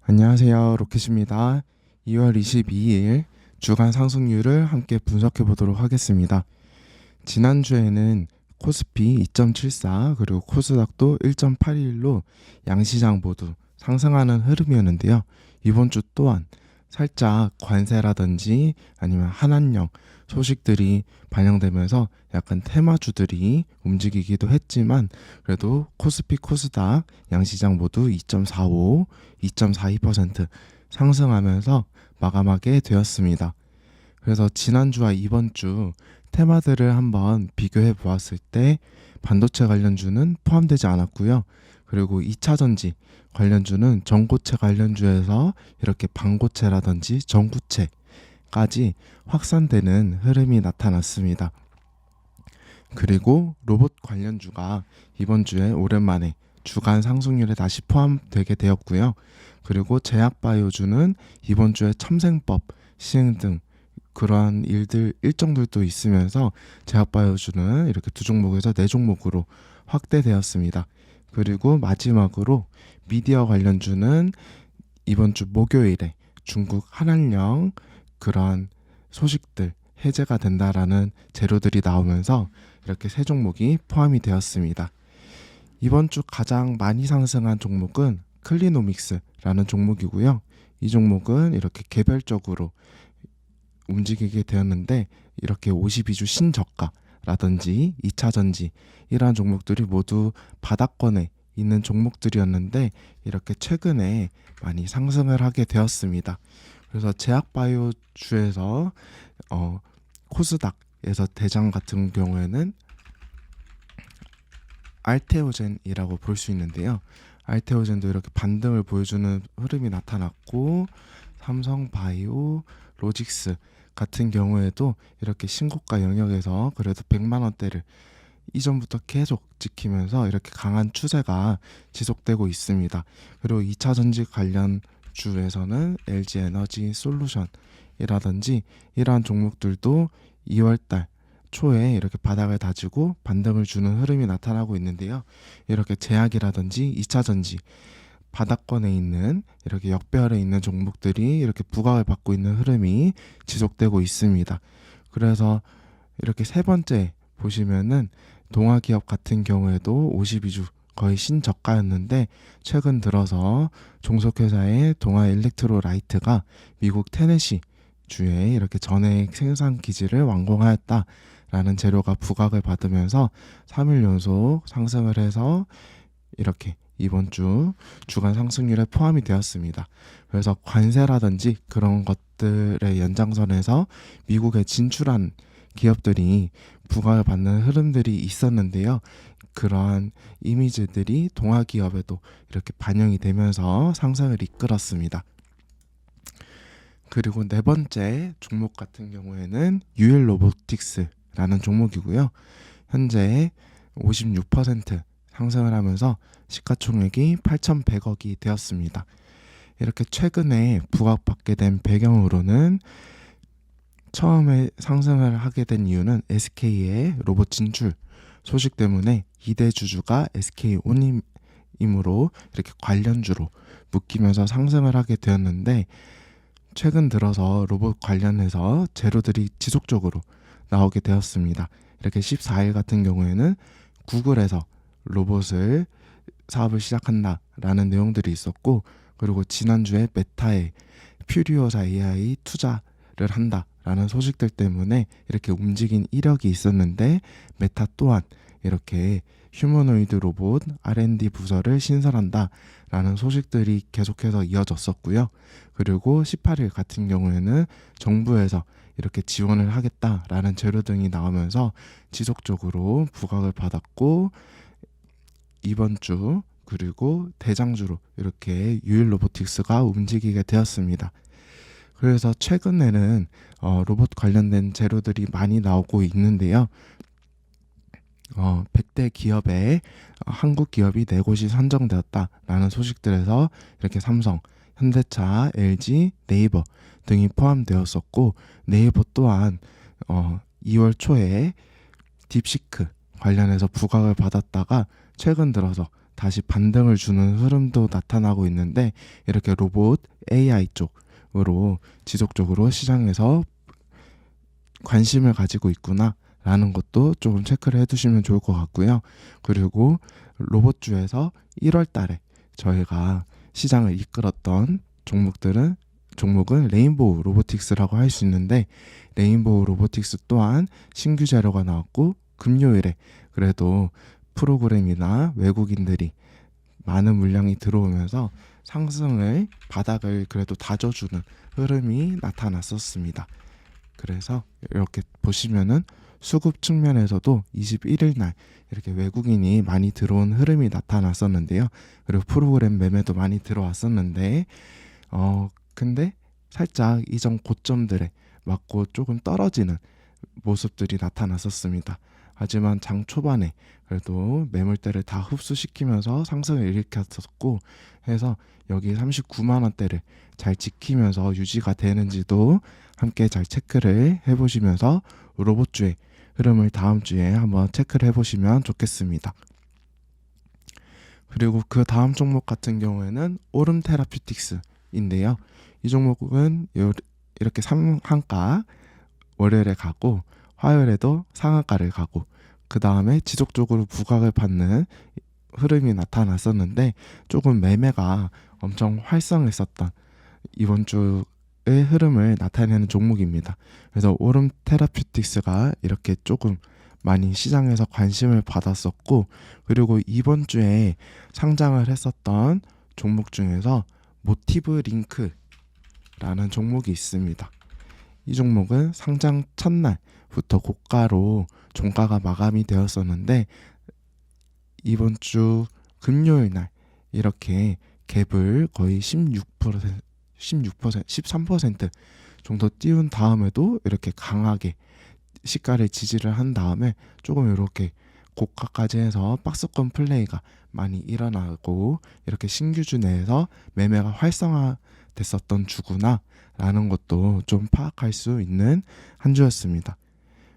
안녕하세요. 로켓입니다. 2월 22일 주간 상승률을 함께 분석해 보도록 하겠습니다. 지난주에는 코스피 2.74 그리고 코스닥도 1.81로 양시장 모두 상승하는 흐름이었는데요. 이번 주 또한 살짝 관세라든지 아니면 한한령 소식들이 반영되면서 약간 테마주들이 움직이기도 했지만 그래도 코스피 코스닥 양시장 모두 2.45, 2.42% 상승하면서 마감하게 되었습니다. 그래서 지난주와 이번 주 테마들을 한번 비교해 보았을 때 반도체 관련주는 포함되지 않았고요. 그리고 2차전지 관련주는 전고체 관련주에서 이렇게 반고체라든지 전구체까지 확산되는 흐름이 나타났습니다. 그리고 로봇 관련주가 이번 주에 오랜만에 주간 상승률에 다시 포함되게 되었고요. 그리고 제약바이오주는 이번 주에 첨생법 시행 등 그러한 일정들도 있으면서 제약바이오주는 이렇게 두 종목에서 네 종목으로 확대되었습니다. 그리고 마지막으로 미디어 관련주는 이번 주 목요일에 중국 한한령 그러한 소식들 해제가 된다라는 재료들이 나오면서 이렇게 세 종목이 포함이 되었습니다. 이번 주 가장 많이 상승한 종목은 클리노믹스라는 종목이고요. 이 종목은 이렇게 개별적으로 움직이게 되었는데 이렇게 52주 신저가라든지 2차전지 이러한 종목들이 모두 바닥권에 있는 종목들이었는데 이렇게 최근에 많이 상승을 하게 되었습니다. 그래서 제약바이오주에서 코스닥에서 대장 같은 경우에는 알테오젠이라고 볼 수 있는데요. 알테오젠도 이렇게 반등을 보여주는 흐름이 나타났고 삼성바이오, 로직스 같은 경우에도 이렇게 신고가 영역에서 그래도 100만 원대를 이전부터 계속 지키면서 이렇게 강한 추세가 지속되고 있습니다. 그리고 2차 전지 관련 주에서는 LG 에너지 솔루션이라든지 이러한 종목들도 2월달 초에 이렇게 바닥을 다지고 반등을 주는 흐름이 나타나고 있는데요. 이렇게 제약이라든지 2차 전지 바닥권에 있는 이렇게 역배열에 있는 종목들이 이렇게 부각을 받고 있는 흐름이 지속되고 있습니다. 그래서 이렇게 세 번째 보시면은 동아기업 같은 경우에도 52주 거의 신저가였는데 최근 들어서 종속회사의 동아일렉트로라이트가 미국 테네시 주에 이렇게 전액 생산 기지를 완공하였다라는 재료가 부각을 받으면서 3일 연속 상승을 해서 이렇게 이번 주 주간 상승률에 포함이 되었습니다. 그래서 관세라든지 그런 것들의 연장선에서 미국에 진출한 기업들이 부각을 받는 흐름들이 있었는데요. 그러한 이미지들이 동아기업에도 이렇게 반영이 되면서 상승을 이끌었습니다. 그리고 네 번째 종목 같은 경우에는 유일로보틱스라는 종목이고요. 현재 56% 상승을 하면서 시가총액이 8,100억이 되었습니다. 이렇게 최근에 부각받게 된 배경으로는 처음에 상승을 하게 된 이유는 SK의 로봇 진출 소식 때문에 2대 주주가 SK온임으로 이렇게 관련주로 묶이면서 상승을 하게 되었는데 최근 들어서 로봇 관련해서 재료들이 지속적으로 나오게 되었습니다. 이렇게 14일 같은 경우에는 구글에서 로봇을 사업을 시작한다라는 내용들이 있었고 그리고 지난주에 메타의 퓨리오사 AI 투자를 한다라는 소식들 때문에 이렇게 움직인 이력이 있었는데 메타 또한 이렇게 휴머노이드 로봇 R&D 부서를 신설한다라는 소식들이 계속해서 이어졌었고요. 그리고 18일 같은 경우에는 정부에서 이렇게 지원을 하겠다라는 재료 등이 나오면서 지속적으로 부각을 받았고 이번 주 그리고 대장주로 이렇게 유일로보틱스가 움직이게 되었습니다. 그래서 최근에는 로봇 관련된 재료들이 많이 나오고 있는데요. 100대 기업에 한국 기업이 4곳이 선정되었다라는 소식들에서 이렇게 삼성, 현대차, LG, 네이버 등이 포함되었었고 네이버 또한 2월 초에 딥시크 관련해서 부각을 받았다가 최근 들어서 다시 반등을 주는 흐름도 나타나고 있는데 이렇게 로봇 AI 쪽으로 지속적으로 시장에서 관심을 가지고 있구나 라는 것도 조금 체크를 해두시면 좋을 것 같고요. 그리고 로봇주에서 1월 달에 저희가 시장을 이끌었던 종목은 레인보우 로보틱스라고 할 수 있는데, 레인보우 로보틱스 또한 신규 자료가 나왔고 금요일에 그래도 프로그램이나 외국인들이 많은 물량이 들어오면서 상승을 바닥을 그래도 다져주는 흐름이 나타났었습니다. 그래서 이렇게 보시면은 수급 측면에서도 21일 날 이렇게 외국인이 많이 들어온 흐름이 나타났었는데요. 그리고 프로그램 매매도 많이 들어왔었는데 근데 살짝 이전 고점들에 맞고 조금 떨어지는 모습들이 나타났었습니다. 하지만 장 초반에 그래도 매물대를 다 흡수시키면서 상승을 일으켰었고 해서 여기 39만 원대를 잘 지키면서 유지가 되는지도 함께 잘 체크를 해보시면서 로봇주의 흐름을 다음 주에 한번 체크를 해보시면 좋겠습니다. 그리고 그 다음 종목 같은 경우에는 오름 테라퓨틱스인데요. 이 종목은 이렇게 상한가 월요일에 가고 화요일에도 상한가를 가고 그 다음에 지속적으로 부각을 받는 흐름이 나타났었는데 조금 매매가 엄청 활성했었던 이번 주의 흐름을 나타내는 종목입니다. 그래서 오름 테라퓨틱스가 이렇게 조금 많이 시장에서 관심을 받았었고, 그리고 이번 주에 상장을 했었던 종목 중에서 모티브 링크라는 종목이 있습니다. 이 종목은 상장 첫날부터 고가로 종가가 마감이 되었었는데 이번 주 금요일 날 이렇게 갭을 거의 13% 정도 띄운 다음에도 이렇게 강하게 시가를 지지를 한 다음에 조금 이렇게 고가까지 해서 박스권 플레이가 많이 일어나고 이렇게 신규주 내에서 매매가 활성화됐었던 주구나 라는 것도 좀 파악할 수 있는 한 주였습니다.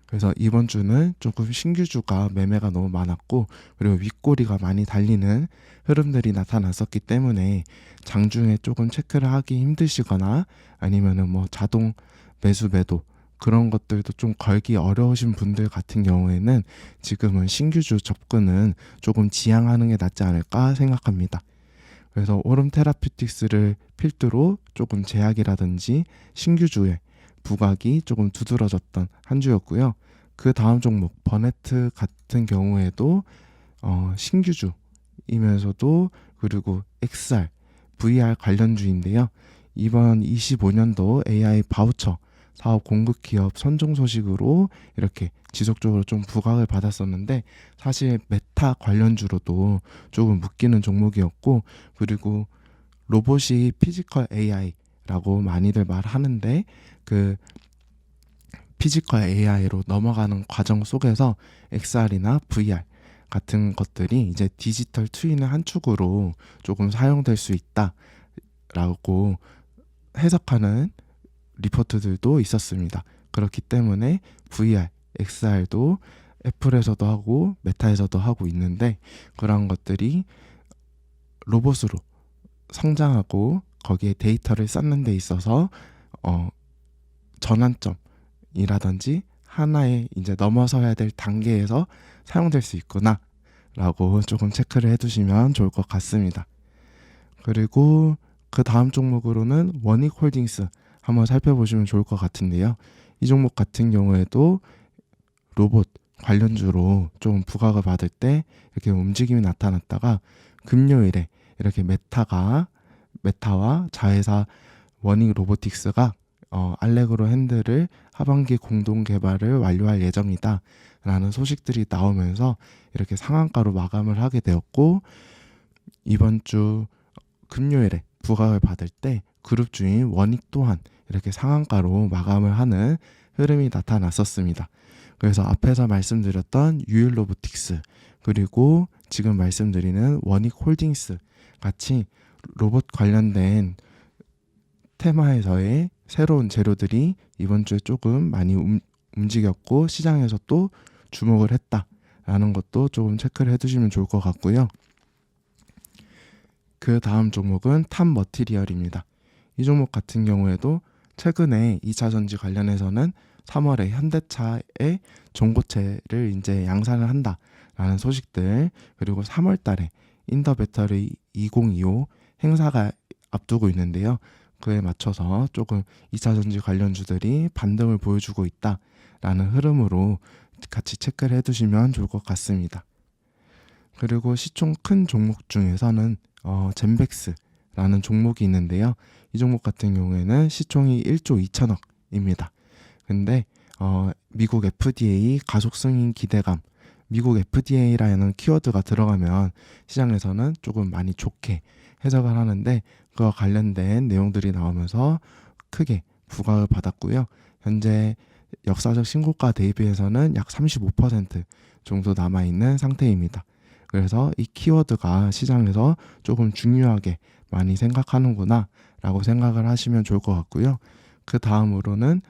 그래서 이번 주는 조금 신규주가 매매가 너무 많았고 그리고 윗꼬리가 많이 달리는 흐름들이 나타났었기 때문에 장중에 조금 체크를 하기 힘드시거나 아니면은 뭐 자동 매도 그런 것들도 좀 걸기 어려우신 분들 같은 경우에는 지금은 신규주 접근은 조금 지양하는 게 낫지 않을까 생각합니다. 그래서 오름 테라퓨틱스를 필두로 조금 제약이라든지 신규주의 부각이 조금 두드러졌던 한 주였고요. 그 다음 종목 버네트 같은 경우에도 신규주이면서도 그리고 XR, VR 관련주인데요. 이번 25년도 AI 바우처 사업 공급 기업 선정 소식으로 이렇게 지속적으로 좀 부각을 받았었는데 사실 메타 관련주로도 조금 묶이는 종목이었고, 그리고 로봇이 피지컬 AI라고 많이들 말하는데 그 피지컬 AI로 넘어가는 과정 속에서 XR이나 VR 같은 것들이 이제 디지털 트윈의 한 축으로 조금 사용될 수 있다라고 해석하는 리포트들도 있었습니다. 그렇기 때문에 VR, XR도 애플에서도 하고 메타에서도 하고 있는데 그런 것들이 로봇으로 성장하고 거기에 데이터를 쌓는 데 있어서 전환점이라든지 하나의 이제 넘어서야 될 단계에서 사용될 수 있구나 라고 조금 체크를 해두시면 좋을 것 같습니다. 그리고 그 다음 종목으로는 원익홀딩스 한번 살펴보시면 좋을 것 같은데요. 이 종목 같은 경우에도 로봇 관련주로 좀 부각을 받을 때 이렇게 움직임이 나타났다가 금요일에 이렇게 메타와 자회사 원익 로보틱스가 알레그로 핸들을 하반기 공동 개발을 완료할 예정이다 라는 소식들이 나오면서 이렇게 상한가로 마감을 하게 되었고, 이번 주 금요일에 부각을 받을 때 그룹주인 원익 또한 이렇게 상한가로 마감을 하는 흐름이 나타났었습니다. 그래서 앞에서 말씀드렸던 유일로보틱스 그리고 지금 말씀드리는 원익홀딩스 같이 로봇 관련된 테마에서의 새로운 재료들이 이번 주에 조금 많이 움직였고 시장에서 또 주목을 했다라는 것도 조금 체크를 해두시면 좋을 것 같고요. 그 다음 종목은 탑 머티리얼입니다. 이 종목 같은 경우에도 최근에 2차 전지 관련해서는 3월에 현대차의 전고체를 이제 양산을 한다라는 소식들, 그리고 3월 달에 인더배터리 2025 행사가 앞두고 있는데요. 그에 맞춰서 조금 2차 전지 관련주들이 반등을 보여주고 있다라는 흐름으로 같이 체크를 해두시면 좋을 것 같습니다. 그리고 시총 큰 종목 중에서는 젠백스라는 종목이 있는데요. 이 종목 같은 경우에는 시총이 1조 2천억입니다. 근데 미국 FDA 가속 승인 기대감, 미국 FDA라는 키워드가 들어가면 시장에서는 조금 많이 좋게 해석을 하는데, 그와 관련된 내용들이 나오면서 크게 부각을 받았고요. 현재 역사적 신고가 대비해서는 약 35% 정도 남아있는 상태입니다. 그래서 이 키워드가 시장에서 조금 중요하게 많이 생각하는구나 라고 생각을 하시면 좋을 것 같고요. 그 다음으로는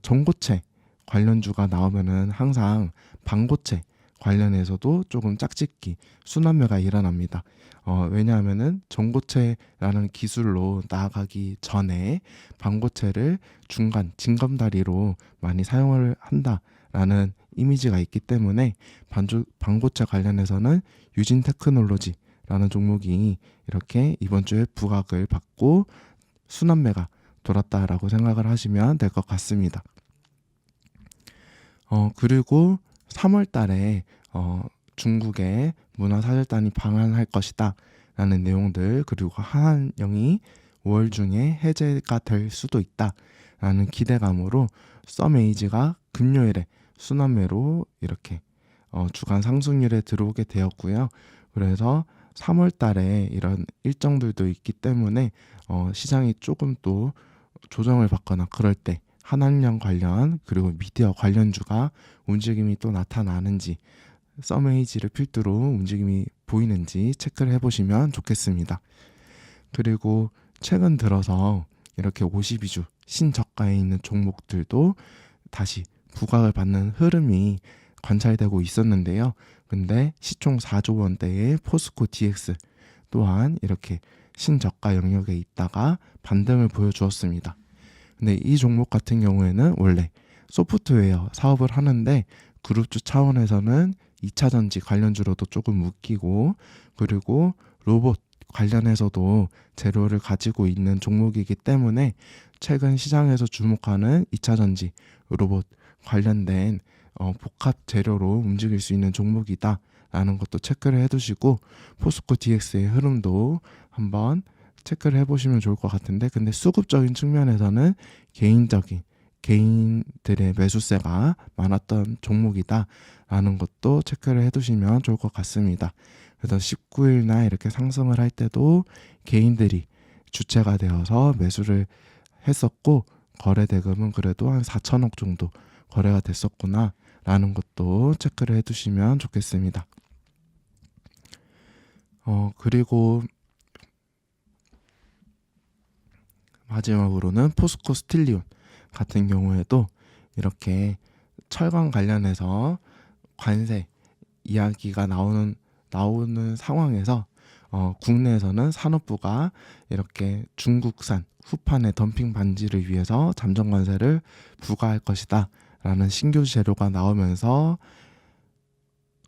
전고체 관련주가 나오면은 항상 반고체 관련해서도 조금 짝짓기, 순환매가 일어납니다. 왜냐하면은 전고체라는 기술로 나아가기 전에 반고체를 중간 징검다리로 많이 사용을 한다라는 이미지가 있기 때문에 반고체 관련해서는 유진테크놀로지라는 종목이 이렇게 이번 주에 부각을 받고 순환매가 돌았다라고 생각을 하시면 될 것 같습니다. 그리고 3월 달에 중국의 문화사절단이 방한할 것이다 라는 내용들, 그리고 한한령이 5월 중에 해제가 될 수도 있다 라는 기대감으로 썸에이지가 금요일에 순환매로 이렇게 주간 상승률에 들어오게 되었고요. 그래서 3월 달에 이런 일정들도 있기 때문에 시장이 조금 또 조정을 받거나 그럴 때 한한령 관련 그리고 미디어 관련주가 움직임이 또 나타나는지, 썸에이지를 필두로 움직임이 보이는지 체크를 해보시면 좋겠습니다. 그리고 최근 들어서 이렇게 52주 신저가에 있는 종목들도 다시 부각을 받는 흐름이 관찰되고 있었는데요. 근데 시총 4조 원대의 포스코 DX 또한 이렇게 신저가 영역에 있다가 반등을 보여주었습니다. 근데 이 종목 같은 경우에는 원래 소프트웨어 사업을 하는데 그룹주 차원에서는 2차 전지 관련주로도 조금 묶이고, 그리고 로봇 관련해서도 재료를 가지고 있는 종목이기 때문에 최근 시장에서 주목하는 2차 전지 로봇 관련된 복합 재료로 움직일 수 있는 종목이다 라는 것도 체크를 해두시고, 포스코 DX의 흐름도 한번 체크를 해보시면 좋을 것 같은데, 근데 수급적인 측면에서는 개인들의 매수세가 많았던 종목이다 라는 것도 체크를 해두시면 좋을 것 같습니다. 그래서 19일날 이렇게 상승을 할 때도 개인들이 주체가 되어서 매수를 했었고, 거래 대금은 그래도 한 4천억 정도 거래가 됐었구나 라는 것도 체크를 해두시면 좋겠습니다. 그리고 마지막으로는 포스코 스틸리온 같은 경우에도 이렇게 철강 관련해서 관세 이야기가 나오는 상황에서 국내에서는 산업부가 이렇게 중국산 후판의 덤핑 반지를 위해서 잠정 관세를 부과할 것이다 라는 신규 재료가 나오면서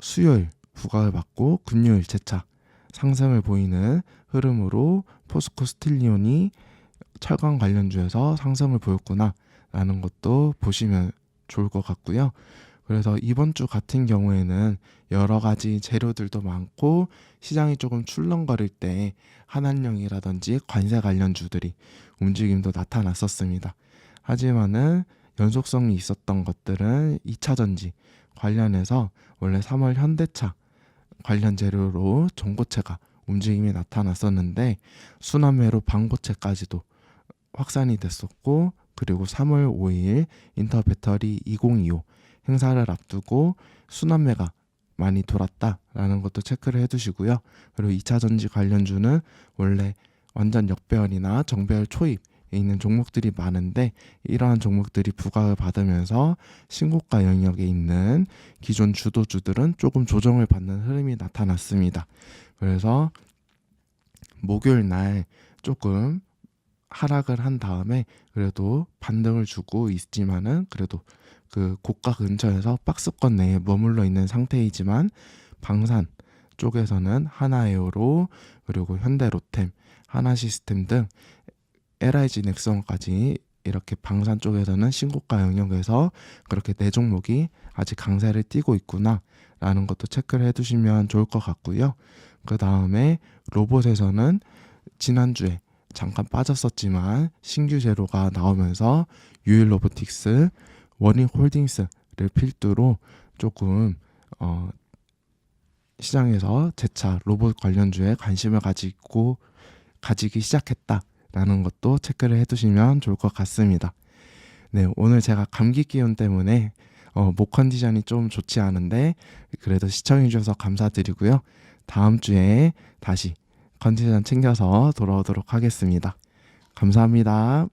수요일 부과를 받고 금요일 재차 상승을 보이는 흐름으로 포스코 스틸리온이 철강 관련주에서 상승을 보였구나 라는 것도 보시면 좋을 것 같고요. 그래서 이번 주 같은 경우에는 여러 가지 재료들도 많고 시장이 조금 출렁거릴 때 한한령이라든지 관세 관련주들이 움직임도 나타났었습니다. 하지만은 연속성이 있었던 것들은 2차 전지 관련해서 원래 3월 현대차 관련 재료로 전고체가 움직임이 나타났었는데 순환매로 반고체까지도 확산이 됐었고, 그리고 3월 5일 인터배터리 2025 행사를 앞두고 순환매가 많이 돌았다라는 것도 체크를 해두시고요. 그리고 2차 전지 관련주는 원래 완전 역배열이나 정배열 초입에 있는 종목들이 많은데 이러한 종목들이 부각을 받으면서 신고가 영역에 있는 기존 주도주들은 조금 조정을 받는 흐름이 나타났습니다. 그래서 목요일 날 조금 하락을 한 다음에 그래도 반등을 주고 있지만은 그래도 그 고가 근처에서 박스권 내에 머물러 있는 상태이지만 방산 쪽에서는 하나에어로 그리고 현대로템, 하나시스템 등 LIG 넥슨까지 이렇게 방산 쪽에서는 신고가 영역에서 그렇게 네 종목이 아직 강세를 띠고 있구나 라는 것도 체크를 해두시면 좋을 것 같고요. 그 다음에 로봇에서는 지난주에 잠깐 빠졌었지만 신규 재료가 나오면서 유일 로보틱스, 원익홀딩스를 필두로 조금 시장에서 재차 로봇 관련주에 관심을 가지기 시작했다라는 것도 체크를 해두시면 좋을 것 같습니다. 네, 오늘 제가 감기 기운 때문에 목 컨디션이 좀 좋지 않은데 그래도 시청해 주셔서 감사드리고요. 다음 주에 다시 컨디션 챙겨서 돌아오도록 하겠습니다. 감사합니다.